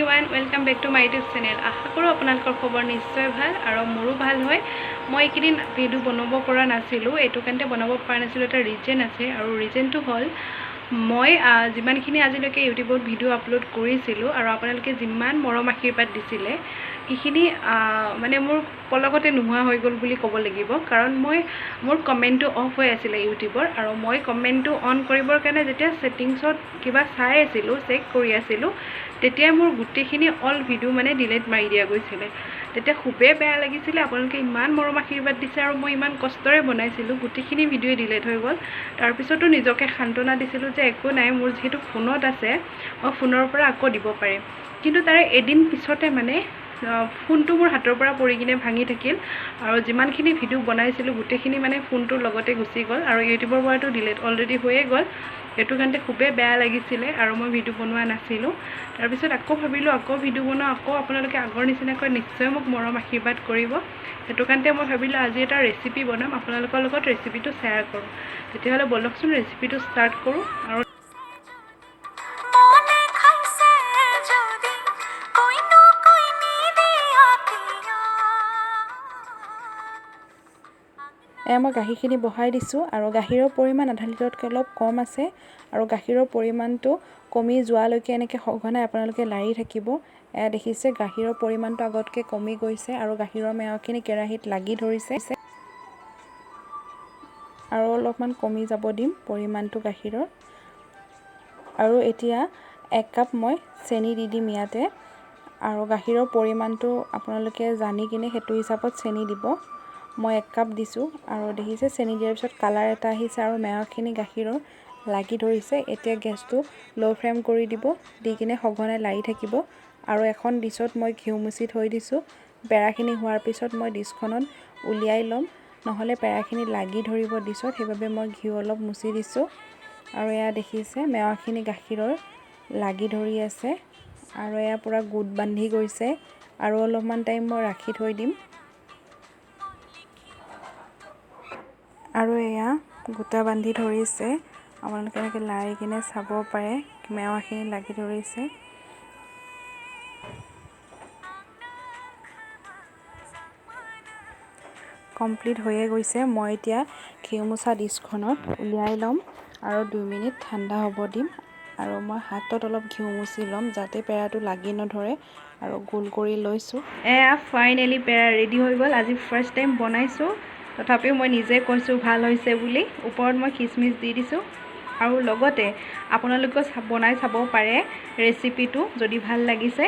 Everyone welcome back to my YouTube channel. আশা কৰোঁ আপোনালোকৰ খবৰ নিশ্চয় ভাল আৰু মোৰো ভাল হয়। মই এইকেইদিন ভিডিঅ' বনাব পৰা নাছিলোঁ, এইটো কাৰণে বনাব পৰা নাছিলোঁ। এটা ৰিজন আছে আৰু ৰিজনটো হ'ল মই যিমানখিনি আজিলৈকে ইউটিউবত ভিডিঅ' আপলোড কৰিছিলোঁ আৰু আপোনালোকে যিমান মৰম আশীৰ্বাদ দিছিলে সেইখিনি মানে মোৰ পলকতে নোহোৱা হৈ গ'ল বুলি ক'ব লাগিব। কাৰণ মোৰ কমেণ্টটো অফ হৈ আছিলে ইউটিউবৰ আৰু মই কমেণ্টটো অন কৰিবৰ কাৰণে যেতিয়া ছেটিংছত কিবা চাই আছিলোঁ, চেক কৰি আছিলোঁ, তেতিয়া মোৰ গোটেইখিনি অল ভিডিঅ' মানে ডিলিট মাৰি দিয়া গৈছিলে। তেতিয়া খুবেই বেয়া লাগিছিলে। আপোনালোকে ইমান মৰম আশীৰ্বাদ দিছে আৰু মই ইমান কষ্টৰে বনাইছিলোঁ, গোটেইখিনি ভিডিঅ'ই ডিলিট হৈ গ'ল। তাৰপিছতো নিজকে সান্তনা দিছিলোঁ যে একো নাই, মোৰ যিহেতু ফোনত আছে মই ফোনৰ পৰা আকৌ দিব পাৰিম। কিন্তু তাৰে এদিন পিছতে মানে ফোনটো মোৰ হাতৰ পৰা পৰি কিনে ভাঙি থাকিল আৰু যিমানখিনি ভিডিঅ' বনাইছিলোঁ গোটেইখিনি মানে ফোনটোৰ লগতে গুচি গ'ল আৰু ইউটিউবৰ পৰাটো ডিলিট অলৰেডি হৈয়ে গ'ল। সেইটো কাৰণে খুবেই বেয়া লাগিছিলে আৰু মই ভিডিঅ' বনোৱা নাছিলোঁ। তাৰপিছত আকৌ ভাবিলোঁ আকৌ ভিডিঅ' বনাওঁ, আকৌ আপোনালোকে আগৰ নিচিনাকৈ নিশ্চয় মোক মৰম আশীৰ্বাদ কৰিব। সেইটো কাৰণে মই ভাবিলোঁ আজি এটা ৰেচিপি বনাম, আপোনালোকৰ লগত ৰেচিপিটো শ্বেয়াৰ কৰোঁ। তেতিয়াহ'লে ব'লকচোন ৰেচিপিটো ষ্টাৰ্ট কৰোঁ। আৰু মই গাখীৰখিনি বহাই দিছোঁ আৰু গাখীৰৰ পৰিমাণ আধা লিটাৰতকৈ অলপ কম আছে আৰু গাখীৰৰ পৰিমাণটো কমি যোৱালৈকে এনেকৈ সঘনাই আপোনালোকে লাৰি থাকিব। দেখিছে গাখীৰৰ পৰিমাণটো আগতকৈ কমি গৈছে আৰু গাখীৰৰ মেৱাখিনি কেৰাহীত লাগি ধৰিছে আৰু অলপমান কমি যাব দিম পৰিমাণটো গাখীৰৰ। আৰু এতিয়া 1 কাপ মই চেনি দি দিম ইয়াতে আৰু গাখীৰৰ পৰিমাণটো আপোনালোকে জানি কিনে সেইটো হিচাপত চেনি দিব। মই 1 কাপ দিছোঁ আৰু দেখিছে চেনি দিয়াৰ পিছত কালাৰ এটা আহিছে আৰু মেৱাখিনি গাখীৰৰ লাগি ধৰিছে। এতিয়া গেছটো ল' ফ্লেম কৰি দিব, দি কিনে সঘনাই লাৰি থাকিব। আৰু এখন ডিছত মই ঘিউ মুচি থৈ দিছোঁ। পেৰাখিনি হোৱাৰ পিছত মই ডিছখনত উলিয়াই ল'ম, নহ'লে পেৰাখিনি লাগি ধৰিব ডিছত, সেইবাবে মই ঘিউ অলপ মুচি দিছোঁ। আৰু এয়া দেখিছে মেৱাখিনি গাখীৰৰ লাগি ধৰি আছে আৰু এয়া পূৰা গোট বান্ধি গৈছে আৰু অলপমান টাইম মই ৰাখি থৈ দিম। আৰু এয়া গোটা বান্ধি ধৰিছে, আপোনালোকে এনেকৈ লাৰি কিনে চাব পাৰে মেৱাখিনি লাগি ধৰিছে। কমপ্লিট হৈয়ে গৈছে। মই এতিয়া ঘিউ মোচা ডিছখনত উলিয়াই ল'ম আৰু 2 মিনিট ঠাণ্ডা হ'ব দিম আৰু মই হাতত অলপ ঘিউ মুচি ল'ম যাতে পেৰাটো লাগি নধৰে আৰু গোল কৰি লৈছোঁ। এয়া ফাইনেলি পেৰা ৰেডি হৈ গ'ল। আজি ফাৰ্ষ্ট টাইম বনাইছোঁ, তথাপিও মই নিজে কৈছোঁ ভাল হৈছে বুলি। ওপৰত মই খিচমিচ দি দিছোঁ আৰু লগতে আপোনালোকেও বনাই চাব পাৰে ৰেচিপিটো যদি ভাল লাগিছে।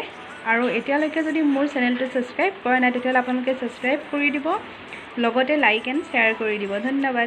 আৰু এতিয়ালৈকে যদি মোৰ চেনেলটো ছাবস্ক্ৰাইব কৰা নাই তেতিয়াহ'লে আপোনালোকে ছাবস্ক্ৰাইব কৰি দিব, লগতে লাইক এণ্ড শ্বেয়াৰ কৰি দিব। ধন্যবাদ।